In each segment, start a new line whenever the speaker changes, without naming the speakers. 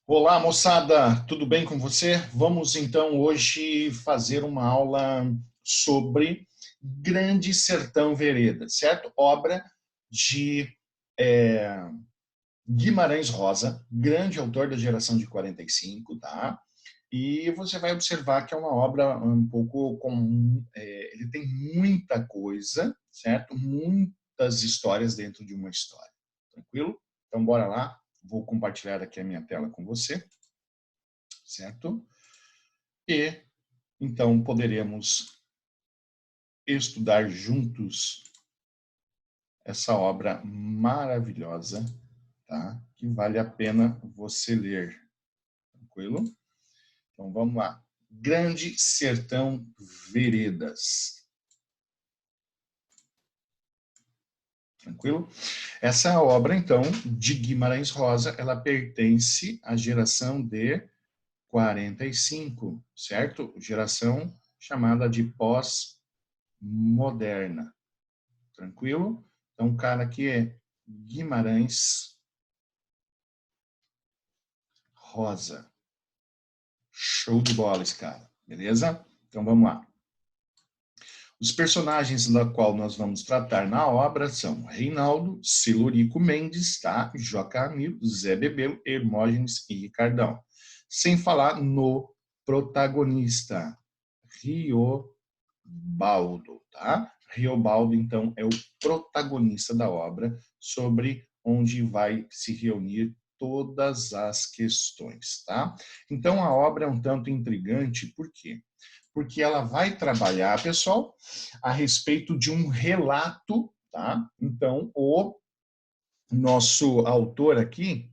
Olá, moçada, tudo bem com você? Vamos então hoje fazer uma aula sobre Grande Sertão Veredas, certo? Obra de é, Guimarães Rosa, grande autor da geração de 45, tá? E você vai observar que é uma obra um pouco comum, ele tem muita coisa, certo? Muitas histórias dentro de uma história, tranquilo? Então, bora lá, vou compartilhar aqui a minha tela com você, certo? E então poderemos estudar juntos essa obra maravilhosa, tá? Que vale a pena você ler, tranquilo? Então vamos lá. Grande Sertão Veredas, tranquilo? Essa obra, então, de Guimarães Rosa, ela pertence à geração de 45, certo? Geração chamada de pós-moderna. Tranquilo? Então, o cara aqui é Guimarães Rosa. Show de bola esse cara, beleza? Então, vamos lá. Os personagens da qual nós vamos tratar na obra são Reinaldo, Celurico Mendes, tá? Joca Amil, Zé Bebelo, Hermógenes e Ricardão. Sem falar no protagonista, Riobaldo, tá? Riobaldo, então, é o protagonista da obra, sobre onde vai se reunir todas as questões, tá? Então, a obra é um tanto intrigante, por quê? Porque ela vai trabalhar, pessoal, a respeito de um relato, tá? Então, o nosso autor aqui,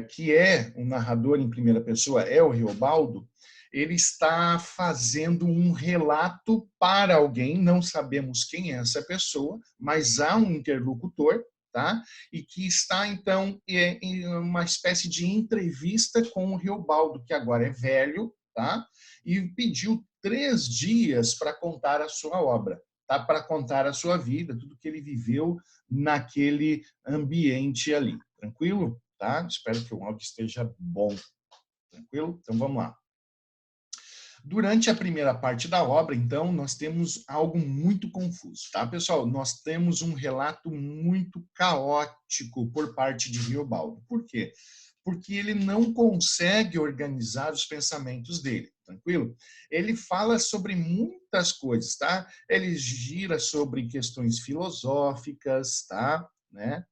que é um narrador em primeira pessoa, é o Riobaldo, ele está fazendo um relato para alguém, não sabemos quem é essa pessoa, mas há um interlocutor, tá? E que está, então, em uma espécie de entrevista com o Riobaldo, que agora é velho, tá? E pediu 3 dias para contar a sua obra, tá? Para contar a sua vida, tudo que ele viveu naquele ambiente ali. Tranquilo? Tá? Espero que o áudio esteja bom. Tranquilo? Então vamos lá. Durante a primeira parte da obra, então, nós temos algo muito confuso, tá, pessoal? Nós temos um relato muito caótico por parte de Riobaldo. Por quê? Porque ele não consegue organizar os pensamentos dele, tranquilo? Ele fala sobre muitas coisas, tá? Ele gira sobre questões filosóficas, tá? Né?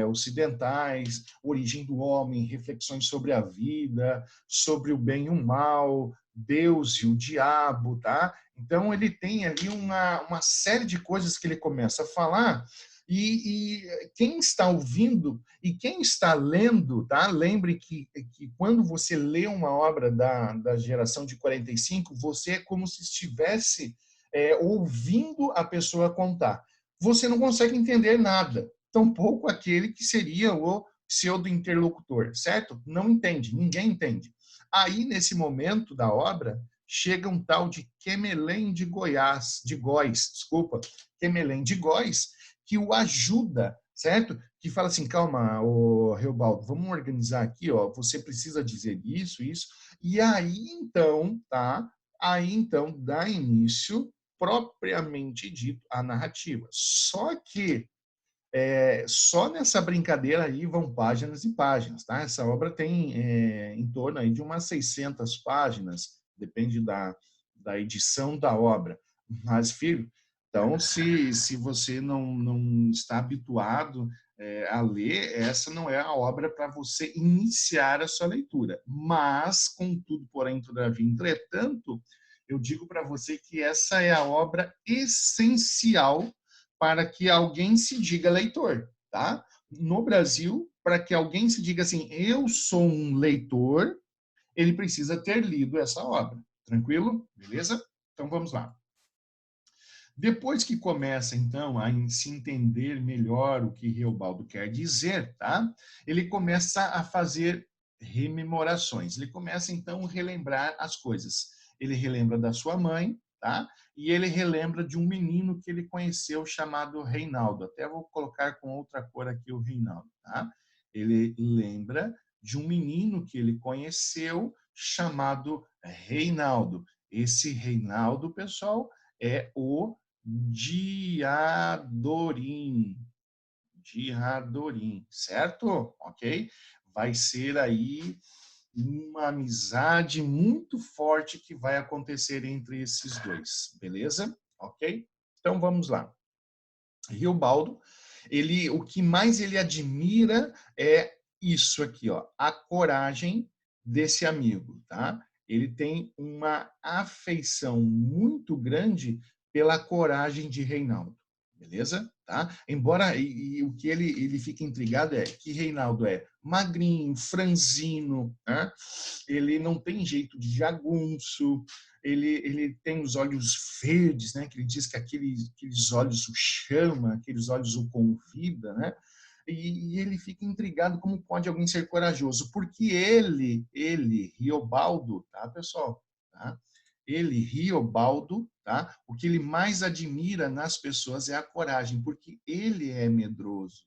Ocidentais, origem do homem, reflexões sobre a vida, sobre o bem e o mal, Deus e o diabo, tá? Então ele tem ali uma série de coisas que ele começa a falar e quem está ouvindo e quem está lendo, tá? Lembre que quando você lê uma obra da geração de 45, você é como se estivesse ouvindo a pessoa contar. Você não consegue entender nada, tampouco aquele que seria o pseudo-interlocutor, certo? Não entende, ninguém entende. Aí, nesse momento da obra, chega um tal de Quemelém de Goiás, de Góis, desculpa, Quemelém de Góis, que o ajuda, certo? Que fala assim, calma, ô Reobaldo, vamos organizar aqui, ó, você precisa dizer isso, isso, e aí então, tá? Aí então dá início, propriamente dito, à narrativa. Só que só nessa brincadeira aí vão páginas e páginas, tá? Essa obra tem em torno aí de umas 600 páginas, depende da edição da obra. Mas, filho, então, se você não está habituado a ler, essa não é a obra para você iniciar a sua leitura. Mas, contudo, porém, todavia, entretanto, eu digo para você que essa é a obra essencial para que alguém se diga leitor, tá? No Brasil, para que alguém se diga assim, eu sou um leitor, ele precisa ter lido essa obra. Tranquilo? Beleza? Então vamos lá. Depois que começa, então, a se entender melhor o que Reobaldo quer dizer, tá? Ele começa a fazer rememorações. Ele começa, então, a relembrar as coisas. Ele relembra da sua mãe, tá? E ele relembra de um menino que ele conheceu chamado Reinaldo. Até vou colocar com outra cor aqui o Reinaldo, tá? Ele lembra de um menino que ele conheceu chamado Reinaldo. Esse Reinaldo, pessoal, é o Diadorim. Diadorim, certo? Ok? Vai ser aí uma amizade muito forte que vai acontecer entre esses dois, beleza? Ok? Então vamos lá. Riobaldo, o que mais ele admira é isso aqui, ó, a coragem desse amigo, tá? Ele tem uma afeição muito grande pela coragem de Reinaldo, beleza? Tá? Embora e o que ele fica intrigado é que Reinaldo é magrinho, franzino, né? Ele não tem jeito de jagunço, ele tem os olhos verdes, né? Que ele diz que aqueles olhos o chama, aqueles olhos o convida, né? E ele fica intrigado como pode alguém ser corajoso, porque Riobaldo, tá, pessoal? Tá? Ele, Riobaldo, tá? O que ele mais admira nas pessoas é a coragem, porque ele é medroso,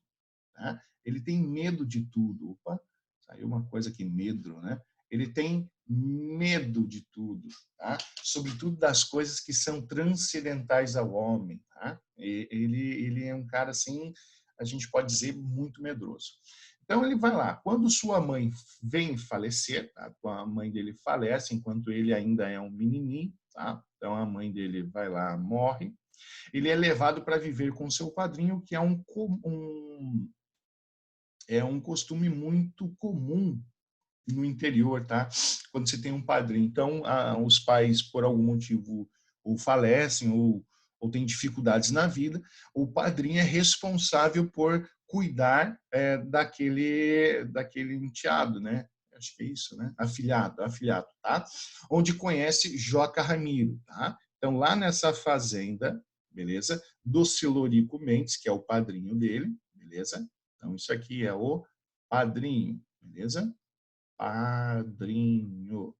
tá? Ele tem medo de tudo. Opa, saiu uma coisa aqui, medo, né? Ele tem medo de tudo, tá? Sobretudo das coisas que são transcendentais ao homem, tá? Ele é um cara assim, a gente pode dizer, muito medroso. Então ele vai lá. Quando sua mãe vem falecer, tá? A mãe dele falece enquanto ele ainda é um menininho, tá? Então a mãe dele vai lá, morre. Ele é levado para viver com seu padrinho, que é um costume muito comum no interior, tá? Quando você tem um padrinho. Então, os pais, por algum motivo, ou falecem ou têm dificuldades na vida, o padrinho é responsável por cuidar daquele enteado, né? Acho que é isso, né? Afilhado, tá? Onde conhece Joca Ramiro, tá? Então, lá nessa fazenda, beleza? Do Silorico Mendes, que é o padrinho dele, beleza? Então, isso aqui é o padrinho, beleza? Padrinho,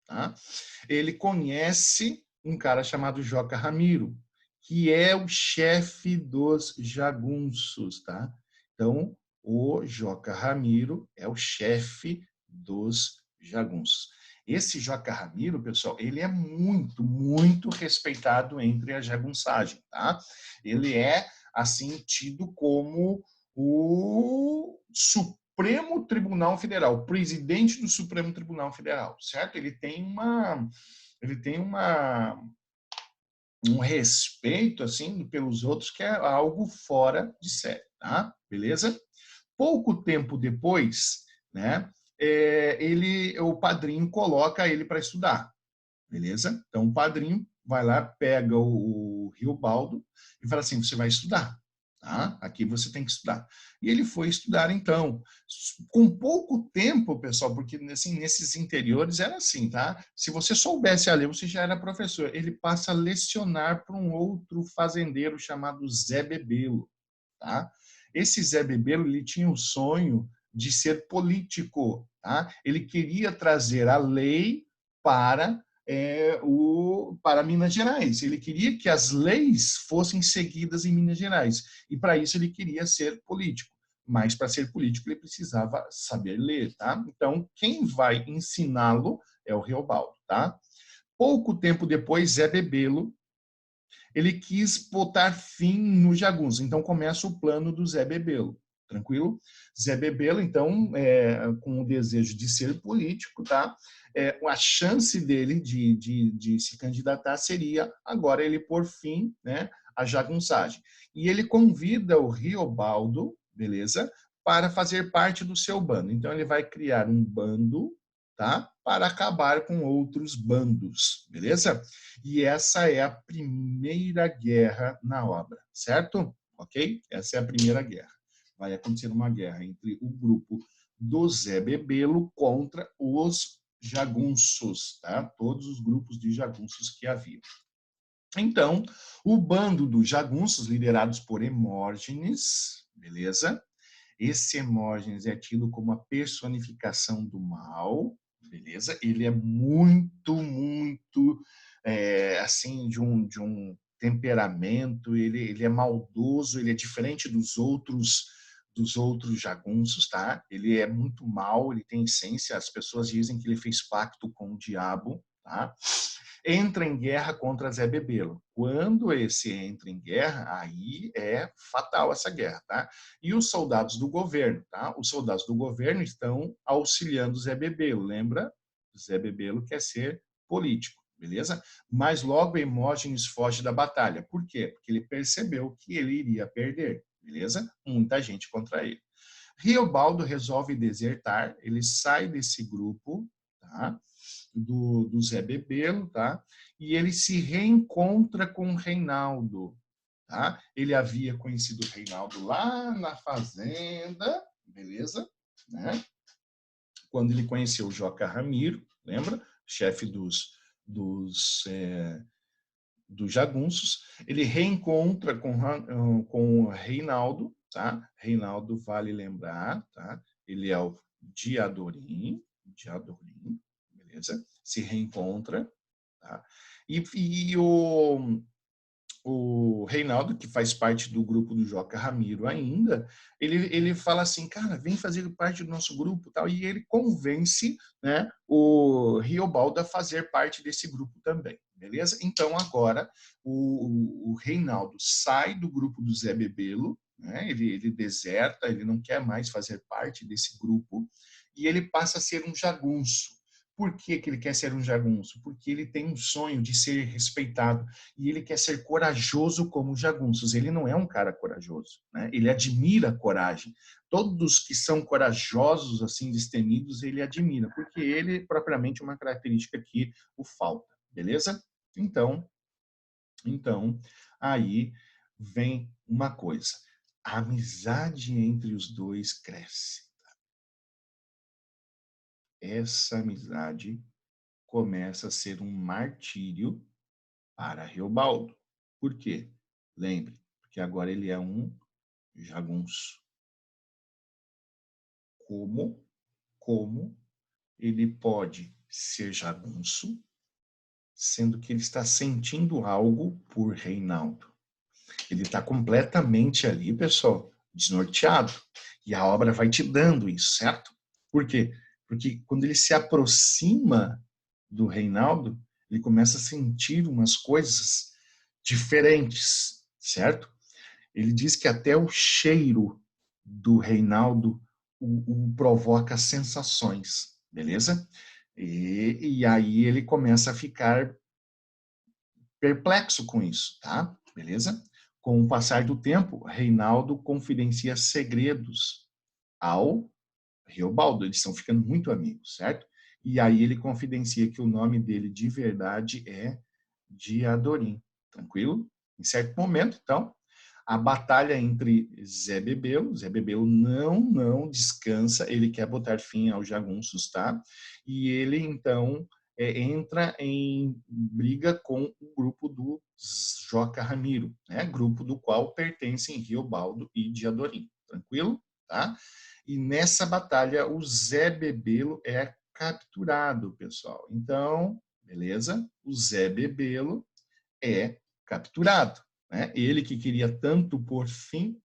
tá? Ele conhece um cara chamado Joca Ramiro, que é o chefe dos jagunços, tá? Então, o Joca Ramiro é o chefe dos jagunços. Esse Joca Ramiro, pessoal, ele é muito, muito respeitado entre a jagunçagem, tá? Ele é, assim, tido como o Supremo Tribunal Federal, o presidente do Supremo Tribunal Federal, certo? Ele tem um respeito assim pelos outros que é algo fora de série, tá? Beleza? Pouco tempo depois, né? O padrinho coloca ele para estudar, beleza? Então o padrinho vai lá, pega o Riobaldo e fala assim: você vai estudar, tá? Aqui você tem que estudar. E ele foi estudar então, com pouco tempo, pessoal, porque assim, nesses interiores era assim, tá? Se você soubesse a ler, você já era professor. Ele passa a lecionar para um outro fazendeiro chamado Zé Bebelo, tá? Esse Zé Bebelo, ele tinha o sonho de ser político, tá? Ele queria trazer a lei para para Minas Gerais. Ele queria que as leis fossem seguidas em Minas Gerais. E para isso ele queria ser político. Mas para ser político ele precisava saber ler, tá? Então, quem vai ensiná-lo é o Reobaldo, tá? Pouco tempo depois, Zé Bebelo, ele quis botar fim no jagunço. Então começa o plano do Zé Bebelo. Tranquilo? Zé Bebelo, então, com o desejo de ser político, tá? A chance dele de se candidatar seria agora ele pôr fim, né, à jagunçagem. E ele convida o Riobaldo, beleza? Para fazer parte do seu bando. Então ele vai criar um bando, tá? Para acabar com outros bandos, beleza? E essa é a primeira guerra na obra, certo? Ok? Essa é a primeira guerra. Vai acontecer uma guerra entre o grupo do Zé Bebelo contra os jagunços, tá? Todos os grupos de jagunços que havia. Então, o bando dos jagunços, liderados por Hermógenes, beleza? Esse Hermógenes é tido como a personificação do mal, beleza? Ele é muito, muito, assim, de um temperamento, ele é maldoso, ele é diferente dos outros dos outros jagunços, tá? Ele é muito mau, ele tem essência, as pessoas dizem que ele fez pacto com o diabo, tá? Entra em guerra contra Zé Bebelo. Quando esse entra em guerra, aí é fatal essa guerra, tá? E os soldados do governo, tá? Os soldados do governo estão auxiliando Zé Bebelo, lembra? Zé Bebelo quer ser político, beleza? Mas logo Hermógenes foge da batalha. Por quê? Porque ele percebeu que ele iria perder, beleza? Muita gente contra ele. Riobaldo resolve desertar, ele sai desse grupo, tá? Do Zé Bebelo, tá? E ele se reencontra com o Reinaldo, tá? Ele havia conhecido o Reinaldo lá na fazenda, beleza? Né? Quando ele conheceu o Joca Ramiro, lembra? Chefe dos jagunços, ele reencontra com o Reinaldo, tá? Reinaldo, vale lembrar, tá? Ele é o Diadorim, beleza? Se reencontra, tá? E o Reinaldo, que faz parte do grupo do Joca Ramiro ainda, ele fala assim, cara, vem fazer parte do nosso grupo, tal, e ele convence, né, o Riobaldo a fazer parte desse grupo também, beleza? Então agora o Reinaldo sai do grupo do Zé Bebelo, né, ele deserta, ele não quer mais fazer parte desse grupo, e ele passa a ser um jagunço. Por que que ele quer ser um jagunço? Porque ele tem um sonho de ser respeitado e ele quer ser corajoso como os jagunços. Ele não é um cara corajoso, né? Ele admira a coragem. Todos que são corajosos, assim, destemidos, ele admira, porque ele, propriamente, é uma característica que o falta, beleza? Então, aí vem uma coisa. A amizade entre os dois cresce. Essa amizade começa a ser um martírio para Riobaldo. Por quê? Lembre, porque agora ele é um jagunço. Como ele pode ser jagunço, sendo que ele está sentindo algo por Reinaldo? Ele está completamente ali, pessoal, desnorteado. E a obra vai te dando isso, certo? Por quê? Porque quando ele se aproxima do Reinaldo, ele começa a sentir umas coisas diferentes, certo? Ele diz que até o cheiro do Reinaldo o provoca sensações, beleza? E aí ele começa a ficar perplexo com isso, tá? Beleza? Com o passar do tempo, Reinaldo confidencia segredos ao Riobaldo. Eles estão ficando muito amigos, certo? E aí ele confidencia que o nome dele de verdade é Diadorim. Tranquilo? Em certo momento, então, a batalha entre Zé Bebelo não descansa, ele quer botar fim aos jagunços, tá? E ele, então, entra em briga com o grupo do Joca Ramiro, né? Grupo do qual pertencem Riobaldo e Diadorim. Tranquilo? Tá? E nessa batalha, o Zé Bebelo é capturado, pessoal. Então, beleza? O Zé Bebelo é capturado, né? Ele que queria tanto pôr fim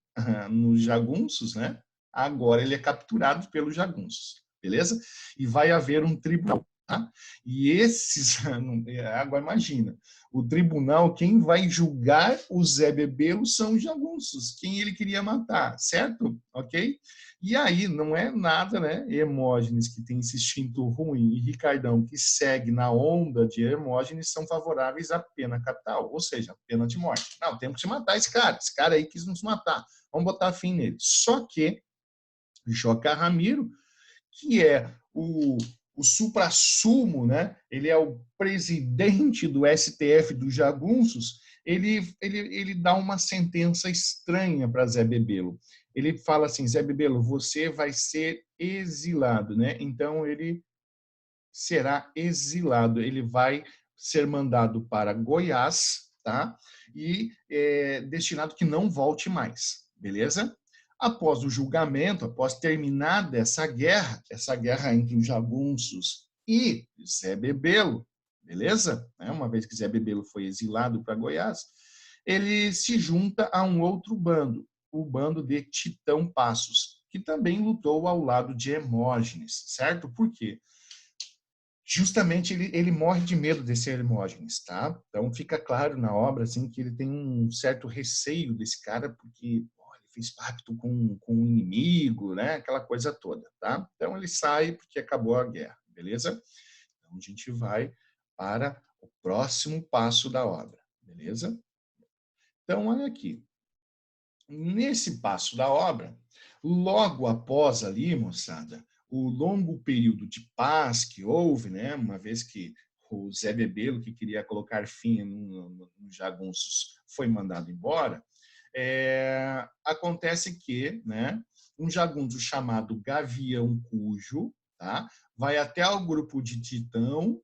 nos jagunços, né? Agora ele é capturado pelos jagunços, beleza? E vai haver um tribunal, tá? E esses, agora imagina, o tribunal, quem vai julgar o Zé Bebelo são os jagunços, quem ele queria matar, certo? Ok? E aí não é nada, né? Hermógenes, que tem esse instinto ruim, e Ricardão, que segue na onda de Hermógenes, são favoráveis à pena capital, ou seja, pena de morte. Não, temos que matar esse cara aí quis nos matar, vamos botar fim nele. Só que Joca Ramiro, que é o suprassumo, né? Ele é o presidente do STF dos jagunços, ele dá uma sentença estranha para Zé Bebelo. Ele fala assim, Zé Bebelo, você vai ser exilado, né? Então ele será exilado, ele vai ser mandado para Goiás, tá? E destinado que não volte mais, beleza? Após o julgamento, após terminada essa guerra entre os jagunços e Zé Bebelo, beleza? Uma vez que Zé Bebelo foi exilado para Goiás, ele se junta a um outro bando, o bando de Titão Passos, que também lutou ao lado de Hermógenes, certo? Por quê? Justamente ele morre de medo desse Hermógenes, tá? Então fica claro na obra assim que ele tem um certo receio desse cara porque ele fez pacto com o inimigo, né? Aquela coisa toda, tá? Então ele sai porque acabou a guerra, beleza? Então a gente vai para o próximo passo da obra, beleza? Então olha aqui, nesse passo da obra, logo após ali, moçada, o longo período de paz que houve, né, uma vez que o Zé Bebelo, que queria colocar fim no Jagunços, foi mandado embora, acontece que, né, um jagunço chamado Gavião Cujo, tá, vai até o grupo de Titão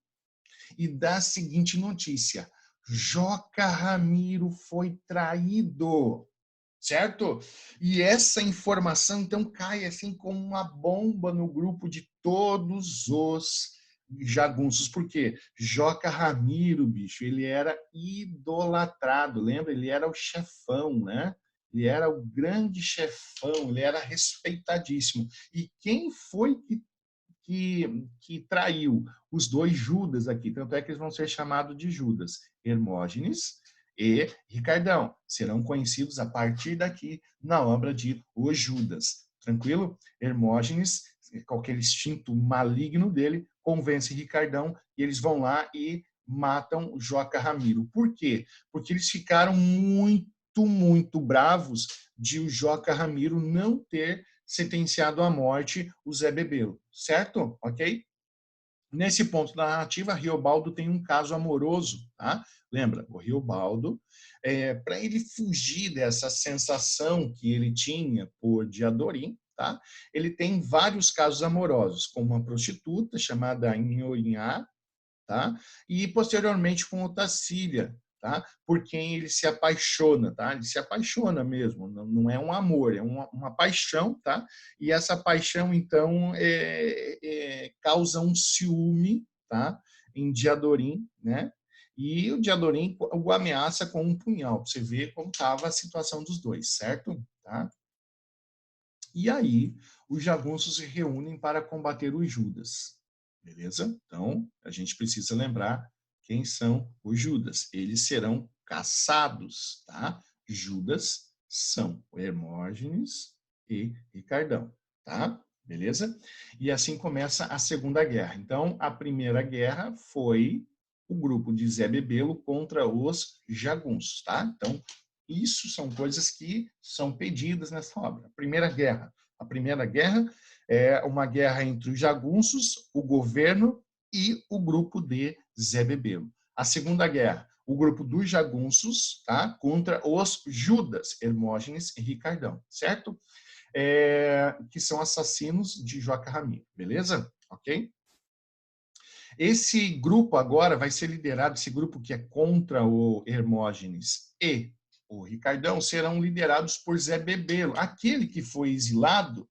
e dá a seguinte notícia: Joca Ramiro foi traído, certo? E essa informação, então, cai assim como uma bomba no grupo de todos os jagunços. Por quê? Joca Ramiro, bicho, ele era idolatrado, lembra? Ele era o chefão, né? Ele era o grande chefão, ele era respeitadíssimo. E quem foi que traiu os dois Judas aqui? Tanto é que eles vão ser chamados de Judas, Hermógenes e Ricardão. Serão conhecidos a partir daqui na obra de O Judas. Tranquilo? Hermógenes, com aquele instinto maligno dele, convence Ricardão e eles vão lá e matam Joca Ramiro. Por quê? Porque eles ficaram muito bravos de o Joca Ramiro não ter sentenciado à morte o Zé Bebelo, certo? Ok? Nesse ponto da narrativa, Riobaldo tem um caso amoroso, tá? Lembra, o Riobaldo, para ele fugir dessa sensação que ele tinha por Diadorim, tá? Ele tem vários casos amorosos, com uma prostituta chamada Inhoinhá, tá? E posteriormente com o Tassília, tá? Por quem ele se apaixona, tá? Ele se apaixona mesmo, não é um amor, é uma paixão, tá? E essa paixão, então, causa um ciúme, tá? Em Diadorim, né? E o Diadorim o ameaça com um punhal, para você ver como estava a situação dos dois, certo? Tá? E aí, os jagunços se reúnem para combater os Judas. Beleza? Então, a gente precisa lembrar quem são os Judas. Eles serão caçados, tá? Judas são Hermógenes e Ricardão, tá? Beleza? E assim começa a Segunda Guerra. Então, a Primeira Guerra foi o grupo de Zé Bebelo contra os jagunços, tá? Então, isso são coisas que são pedidas nessa obra. A Primeira Guerra é uma guerra entre os jagunços, o governo e o grupo de Zé Bebelo. A Segunda Guerra, o grupo dos jagunços, tá, contra os Judas, Hermógenes e Ricardão, certo? Que são assassinos de Joca Ramiro, beleza? Ok? Esse grupo agora vai ser liderado, esse grupo que é contra o Hermógenes e o Ricardão, serão liderados por Zé Bebelo, aquele que foi exilado.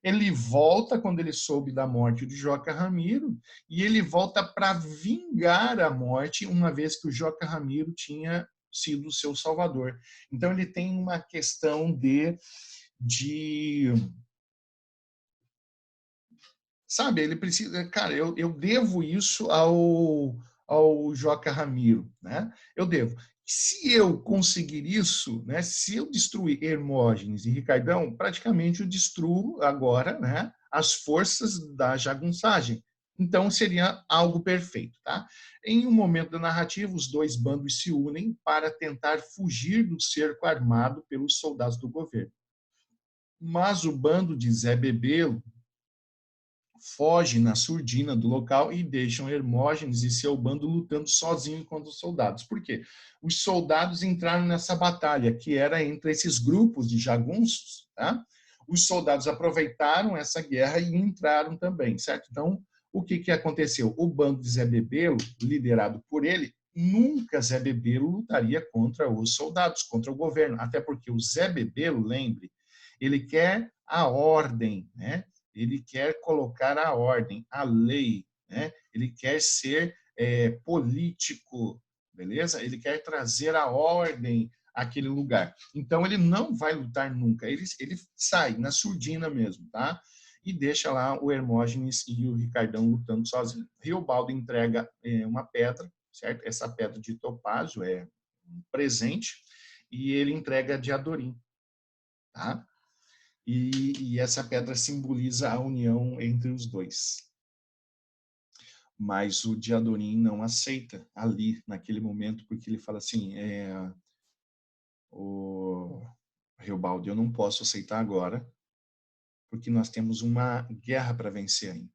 Ele volta quando ele soube da morte de Joca Ramiro e ele volta para vingar a morte, uma vez que o Joca Ramiro tinha sido o seu salvador. Então ele tem uma questão de sabe, ele precisa, cara, eu devo isso ao Joca Ramiro, né? Eu devo. Se eu conseguir isso, né? Se eu destruir Hermógenes e Ricardão, praticamente eu destruo agora, né? As forças da jagunçagem. Então seria algo perfeito, tá? Em um momento da narrativa, os dois bandos se unem para tentar fugir do cerco armado pelos soldados do governo. Mas o bando de Zé Bebelo foge na surdina do local e deixam Hermógenes e seu bando lutando sozinho contra os soldados. Por quê? Os soldados entraram nessa batalha, que era entre esses grupos de jagunços, tá? Os soldados aproveitaram essa guerra e entraram também, certo? Então, o que aconteceu? O bando de Zé Bebelo, liderado por ele, nunca Zé Bebelo lutaria contra os soldados, contra o governo, até porque o Zé Bebelo, lembre, ele quer a ordem, né? Ele quer colocar a ordem, a lei, né? Ele quer ser político, beleza? Ele quer trazer a ordem aquele lugar. Então ele não vai lutar nunca, ele sai na surdina mesmo, tá? E deixa lá o Hermógenes e o Ricardão lutando sozinho. Riobaldo entrega uma pedra, certo? Essa pedra de topázio é um presente, e ele entrega a Diadorim, tá? E essa pedra simboliza a união entre os dois. Mas o Diadorim não aceita ali, naquele momento, porque ele fala assim, o Riobaldo, eu não posso aceitar agora, porque nós temos uma guerra para vencer ainda,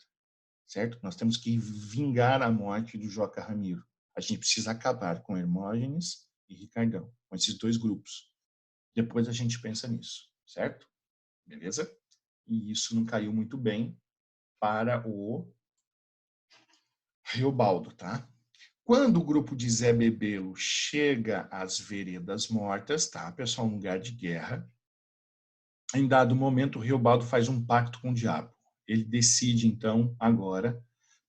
certo? Nós temos que vingar a morte do Joca Ramiro. A gente precisa acabar com Hermógenes e Ricardão, com esses dois grupos. Depois a gente pensa nisso, certo? Beleza? E isso não caiu muito bem para o Riobaldo, tá? Quando o grupo de Zé Bebelo chega às Veredas Mortas, tá, pessoal, um lugar de guerra, em dado momento o Riobaldo faz um pacto com o diabo. Ele decide, então, agora,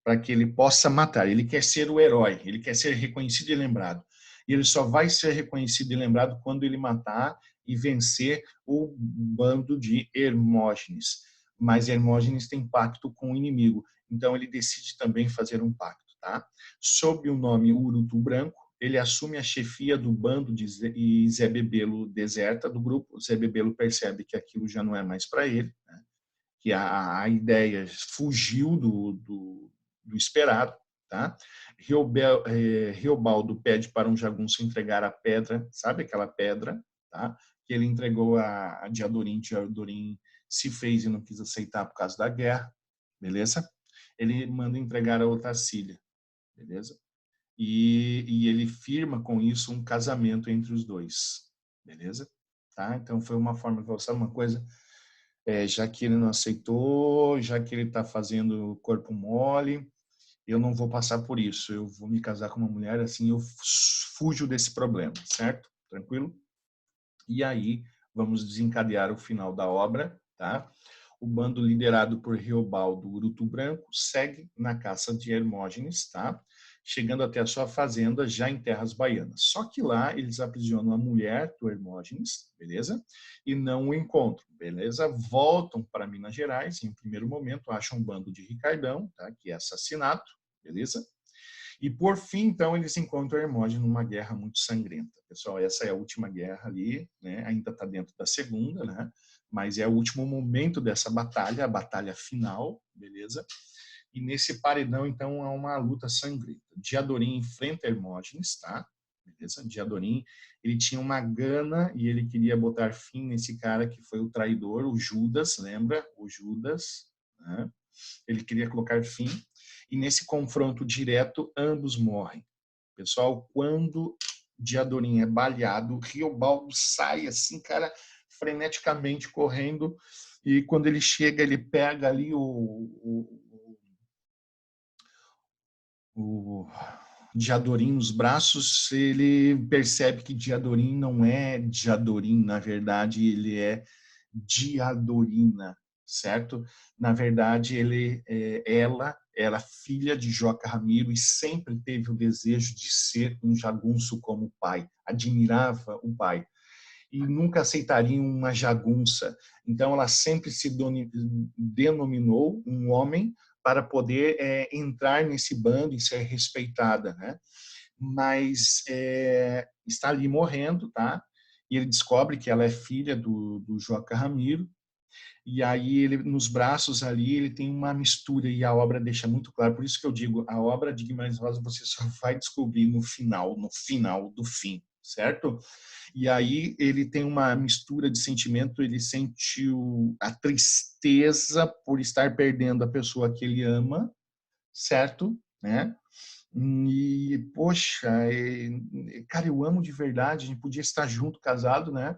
para que ele possa matar. Ele quer ser o herói, ele quer ser reconhecido e lembrado. E ele só vai ser reconhecido e lembrado quando ele matar e vencer o bando de Hermógenes. Mas Hermógenes tem pacto com o inimigo, então ele decide também fazer um pacto, tá? Sob o nome Urutu Branco, ele assume a chefia do bando e Zé Bebelo deserta do grupo. Zé Bebelo percebe que aquilo já não é mais para ele, né? Que a ideia fugiu do esperado, tá? Riobaldo pede para um jagunço entregar a pedra, sabe aquela pedra, tá? Que ele entregou a Diadorim. Diadorim se fez e não quis aceitar por causa da guerra, beleza? Ele manda entregar a Otacília, beleza? E ele firma com isso um casamento entre os dois, beleza? Tá? Então foi uma forma de falar, sabe uma coisa? Já que ele não aceitou, já que ele está fazendo corpo mole, eu não vou passar por isso. Eu vou me casar com uma mulher, assim eu fujo desse problema, certo? Tranquilo? E aí vamos desencadear o final da obra, tá? O bando liderado por Riobaldo Urutu Branco segue na caça de Hermógenes, tá? Chegando até a sua fazenda já em terras baianas. Só que lá eles aprisionam a mulher do Hermógenes, beleza? E não o encontram, beleza? Voltam para Minas Gerais, em primeiro momento acham um bando de Ricardão, tá? Que é assassinato, beleza? E por fim, então, eles encontram Hermógenes numa guerra muito sangrenta. Pessoal, essa é a última guerra ali, né? Ainda está dentro da segunda, né? Mas é o último momento dessa batalha, a batalha final, beleza? E nesse paredão, então, há uma luta sangrenta. Diadorim enfrenta Hermógenes, tá? Beleza? Diadorim, ele tinha uma gana e ele queria botar fim nesse cara que foi o traidor, o Judas, lembra? O Judas, né? Ele queria colocar fim. E nesse confronto direto, ambos morrem. Pessoal, quando Diadorim é baleado, Riobaldo sai assim, cara, freneticamente correndo, e quando ele chega, ele pega ali o Diadorim nos braços, ele percebe que Diadorim não é Diadorim, na verdade, ele é Diadorina, certo? Na verdade, ela era filha de Joca Ramiro e sempre teve o desejo de ser um jagunço como o pai, admirava o pai e nunca aceitaria uma jagunça. Então, ela sempre se denominou um homem para poder entrar nesse bando e ser respeitada, né? Mas está ali morrendo, tá? E ele descobre que ela é filha do Joca Ramiro, e aí ele nos braços ali ele tem uma mistura e a obra deixa muito claro. Por isso que eu digo, a obra de Guimarães Rosa você só vai descobrir no final do fim, certo? E aí ele tem uma mistura de sentimento, ele sente a tristeza por estar perdendo a pessoa que ele ama, certo? Né? E, poxa, cara, eu amo de verdade, a gente podia estar junto, casado, né?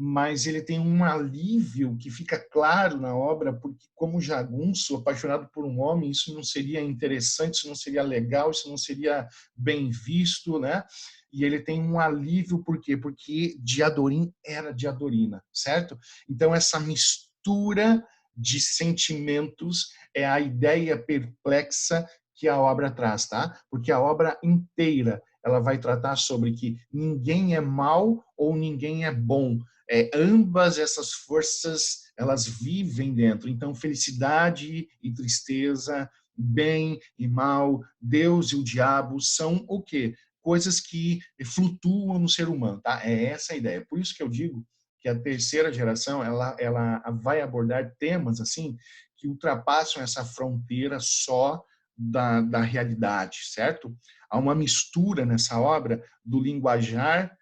Mas ele tem um alívio que fica claro na obra, porque como jagunço, apaixonado por um homem, isso não seria interessante, isso não seria legal, isso não seria bem visto, né? E ele tem um alívio, por quê? Porque Diadorim era Diadorina, certo? Então, essa mistura de sentimentos é a ideia perplexa que a obra traz, tá? Porque a obra inteira ela vai tratar sobre que ninguém é mal ou ninguém é bom. Ambas essas forças, elas vivem dentro. Então, felicidade e tristeza, bem e mal, Deus e o diabo são o quê? Coisas que flutuam no ser humano, tá? É essa a ideia. Por isso que eu digo que a terceira geração, ela vai abordar temas assim que ultrapassam essa fronteira só da realidade, certo? Há uma mistura nessa obra do linguajar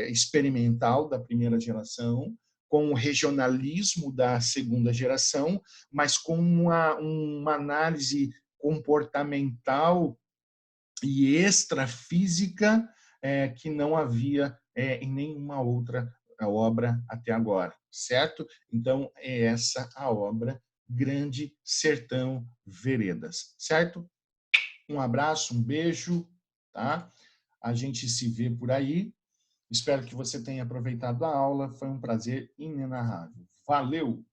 experimental da primeira geração com o regionalismo da segunda geração, mas com uma análise comportamental e extrafísica que não havia em nenhuma outra obra até agora, certo? Então, é essa a obra Grande Sertão Veredas, certo? Um abraço, um beijo, tá? A gente se vê por aí. Espero que você tenha aproveitado a aula. Foi um prazer inenarrável. Valeu!